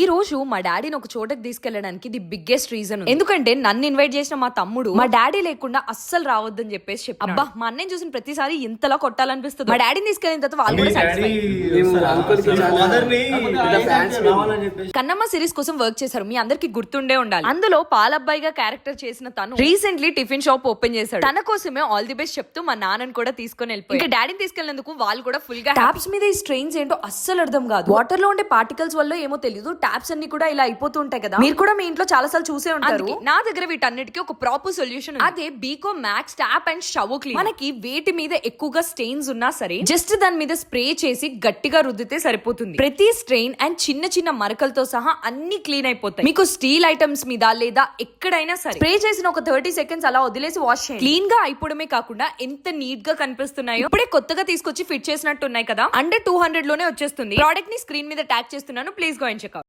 ఈ రోజు మా డాడీని ఒక చోటకి తీసుకెళ్లడానికి ది బిగ్గెస్ట్ రీజన్, ఎందుకంటే నన్ను ఇన్వైట్ చేసిన మా తమ్ముడు మా డాడీ లేకుండా అస్సలు రావద్దని చెప్పేసి చెప్పి, అబ్బా మా అన్నయ్య చూసిన ప్రతిసారి ఇంతలా కొట్టాలనిపిస్తుంది. మా డాడీని తీసుకెళ్ళిన తర్వాత వాళ్ళు కూడా కన్నమ్మ సిరీస్ కోసం వర్క్ చేశారు, మీ అందరికి గుర్తుండే ఉండాలి. అందులో పాలబ్బాయిగా క్యారెక్టర్ చేసిన తను రీసెంట్లీ టిఫిన్ షాప్ ఓపెన్ చేశాడు. తన కోసమే ఆల్ ది బెస్ట్ చెప్తూ మా నాన్నని కూడా తీసుకొని వెళ్ళిపోయి, ఇంకా డాడీని తీసుకెళ్ళినందుకు వాళ్ళు కూడా ఫుల్ గా ట్యాప్స్ మీద ఈ స్ట్రెయిన్స్ ఏంటో అస్సలు అర్థం కాదు. వాటర్ లో ఉండే పార్టికల్స్ వల్ల ఏమో తెలియదు, ట్యాప్స్ అన్ని కూడా ఇలా అయిపోతూ ఉంటాయి కదా. మీరు కూడా మీ ఇంట్లో చాలా సార్లు చూసే ఉంటారు. నా దగ్గర వీటన్నిటికీ ఒక ప్రాపర్ సొల్యూషన్, అదే Beco max tap and shower clean. మనకి వేటి మీద ఎక్కువగా స్టెయిన్స్ ఉన్నా సరే జస్ట్ దాని మీద స్ప్రే చేసి గట్టిగా రుద్దితే సరిపోతుంది. ప్రతి స్ట్రెయిన్ అండ్ చిన్న చిన్న మరకలతో సహా అన్ని క్లీన్ అయిపోతాయి. మీకు స్టీల్ ఐటమ్స్ మీద లేదా ఎక్కడైనా సరే స్ప్రే చేసిన ఒక 30 సెకండ్స్ అలా వదిలేసి వాష్ చేయండి. క్లీన్ గా అయిపోవడమే కాకుండా ఎంత నీట్ గా కనిపిస్తున్నాయో. ఇప్పుడే కొత్తగా తీసుకొచ్చి ఫిట్ చేసినట్టు ఉన్నాయి కదా, అండర్ 200 లోనే వచ్చేస్తుంది. ప్రోడక్ట్ ని స్క్రీన్ మీద ట్యాగ్ చేస్తున్నాను, please go and check out.